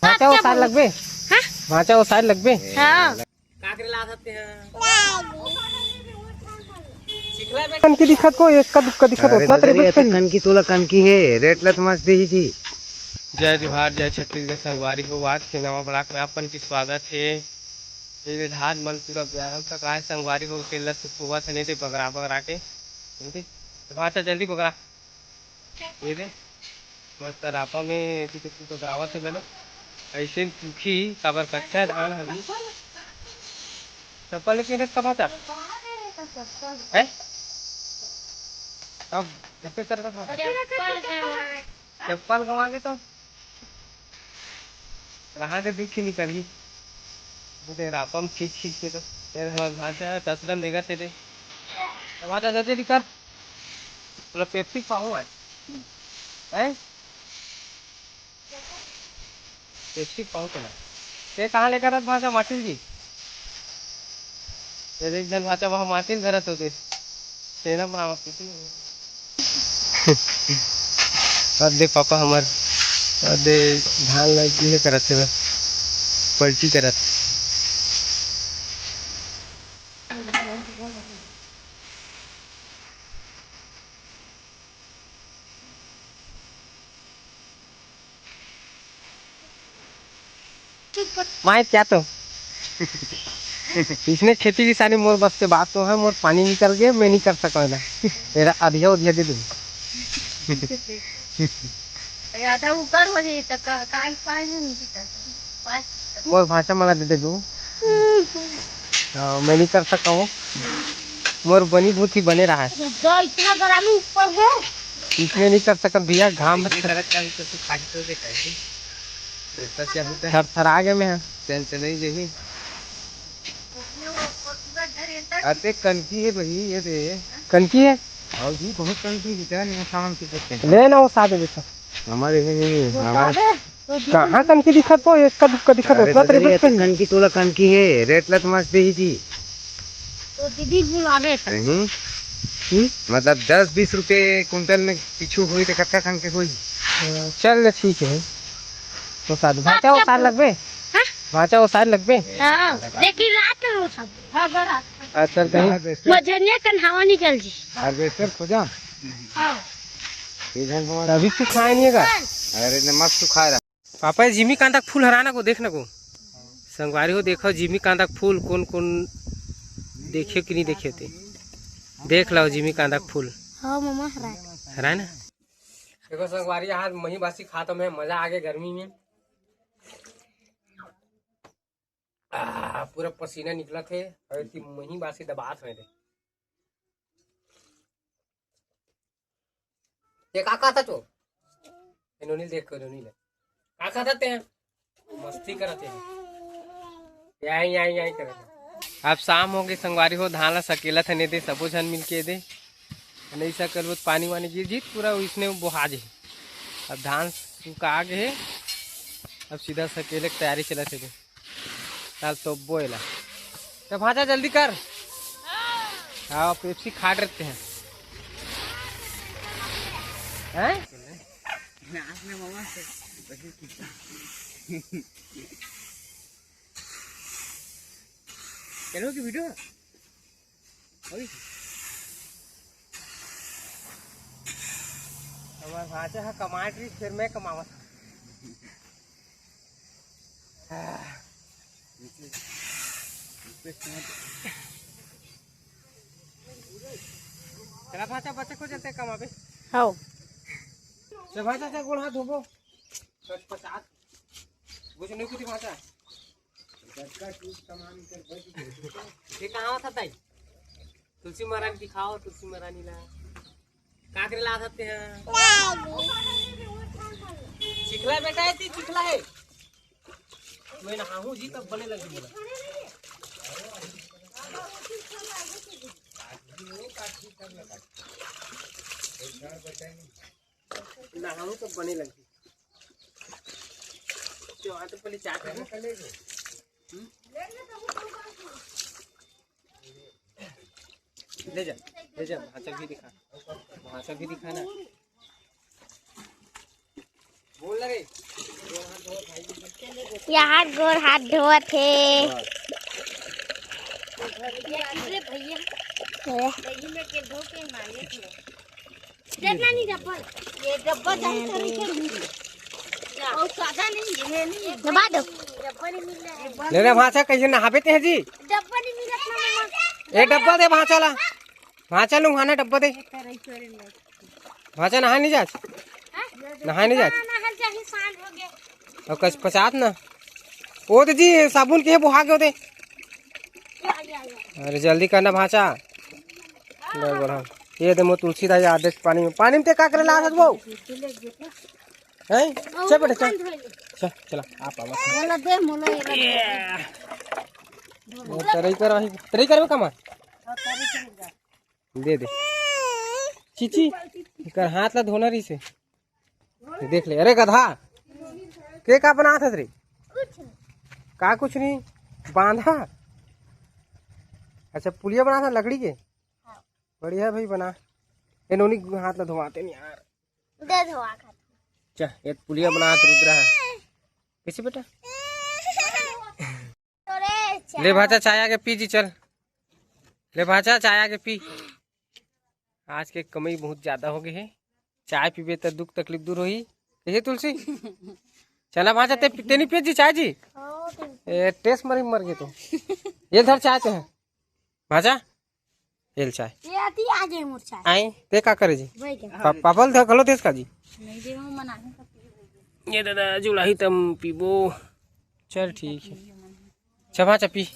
भाचा वो साल लगबे। हाँ भाचा वो साल लगबे। हाँ काकरे ला सकते हैं। कनकी दिखत को एक का दुक्का दिखत होता तेरे बेच कहीं। कनकी तोला कनकी है रेट लत मस्त दी थी। जय जोहार जय छत्तीसगढ़ संगवारी हो आज के नवा ब्लॉग में आपन की स्वागत है। ये धान मल पूरा व्यायाम तक आए संगवारी हो के लत सुबह से नहीं थे पकड़ा पकड़ा के भाचा जल्दी पकड़ा ये दे मस्त रापा में तो गावत है मैंने ऐसे सूखी काबर कच्चा धान अभी चप्पल लेके कब आता है अब जैसे कर रहा था चप्पल गवा के तो कहाँ से दिख ही निकली मुझे रापम खींच खींच के तो तेरे भाषा तसरन देगा तेरे टमाटर जल्दी दिखा पूरा पेप्सी पाओ है पेप्सी पाओ के ना ते कहाँ लेकर रहा भाषा माटिल जी तेरे एक जन भाषा वहाँ माटिल घर तो तेरा मामा और दे पापा हमार और दे धान लग करत थे पलटी करत माए क्या तो इसने खेती किसानी मोर बस से बात तो है मोर पानी निकल गए मैं नहीं कर सका ना मेरा अधिया उधिया दे दूँ आधा ऊपर हो जाए तक काल पाए नहीं पास मोर भाषा मला दे दू मैं नहीं कर सका हूँ मोर बनी बहुत ही बने रहा है तो इतना गरमी ऊपर है इसमें नहीं कर सका भैया घाम थर थर आ गए मैं टेंशन नहीं जही अरे कनकी है भाई ये दे कनकी है और भी बहुत कनकी कितना नहीं सामान की सकते हैं ले ना वो साथ बेटा हमारे कहाँ कनकी दिखत हो एक का दुक्का दिखत होता तेरे बेच कहीं कनकी तोला कनकी है रेट लत मस्त दी थी। तो दीदी बुलावे मतलब 10-20 रुपए कुंटल में पीछू हुई तो कच्चा कनके हुई। चल ठीक है तो साथ भाचा वो साल लगबे हाँ भाचा वो साल लगबे हाँ लेकिन रात में वो सब हाँ रात अच्छा कहीं मजनिया कन हवा निकल जी हार्वेस्टर खोजा हाँ इधर अभी तो खाए नहीं का अरे न मस्त सुखा रहा पापा जिमी कांदा का फूल हराना को देखना को संगवारी हो देखो जिमी कांदा का फूल कौन कौन देखे कि नहीं देखे थे देख लो जिमी कांदा का फूल हाँ मामा हरा ना देखो संगवारी आज मही बासी खाता में मजा आ गया गर्मी में पूरा पसीना निकला थे और मही बासी दबात हुए थे ये का था तो इन्होंने देख इन्होंने का खाता थे मस्ती करते हैं यही करते अब शाम हो गई संगवारी हो धान ला सकेला था नहीं दे सबो झन मिल के दे नहीं सकल वो पानी वानी गिर जीत पूरा इसने बोहा जे अब धान सुखा गए है अब सीधा सकेले की तैयारी चला थे ताल तो बोला तो भाजा जल्दी कर हाँ पेप्सी खा रहते हैं चलो की वीडियो हमारे भाजा है कमाट रही फिर मैं कमावत चला भाजा बच्चे को चलते कमाबे हाँ जब भाजा से गोड़ हाथ धोबो 50 कुछ नहीं कुछ भाजा ये कहाँ था ताई तुलसी महारानी दिखाओ तुलसी महारानी ला काकरे ला सकते हैं चिखला बेटा है चिखला है मैं नहाऊं जी तब बने लगे बोला नहाऊं तब बने लगे तो आते पहले चाय कर ले जा भाषा भी दिखा ना बोल लगे यहाँ गोर हाथ धोत थे देखना नहीं डब्बा ये डब्बा दबा दो डब्बा नहीं मिल रहा है ले रे भाषा कैसे नहाबे हैं जी डब्बा नहीं मिल रहा एक डब्बा दे भाषा ला भाषा लूँ खाना डब्बा दे भाषा नहा नहीं जात नहा नहीं जात और कस पचात ना वो तो जी साबुन के बुहा के होते अरे जल्दी करना भाषा ये दे मो तुलसीदास आदेश पानी में ते का करे ला सकबो हैं चल बेटा चल चल चला आप आवा मोला दे मोला तरी करबे कमा दे दे चीची कर हाथ ला धोना रही से देख ले अरे गधा के का बना था रे का कुछ नहीं बांधा अच्छा पुलिया बना था लकड़ी के बढ़िया भाई बना ये नोनी हाथ ला धोवाते नहीं यार दे धोआ खा चा ये पुलिया बना तो रुद्रा है कैसे बेटा ले भाचा चाय आके पी जी चल ले भाचा चाय आके पी आज के कमाई बहुत ज्यादा हो गई है चाय पीबे तो दुख तकलीफ दूर होई कैसे तुलसी चला भाचा ते नहीं पिए जी चाय जी ए टेस्ट मर गए तो ये धर चाय तो है भाचा एल चाय ये आती आ गई मोर चाय आई ते का करे जी भाई क्या पापल थे कलो तेज का जी नहीं दे हम मनाने का ये दादा जुलाही तम पीबो चल ठीक है अच्छा भाचा पी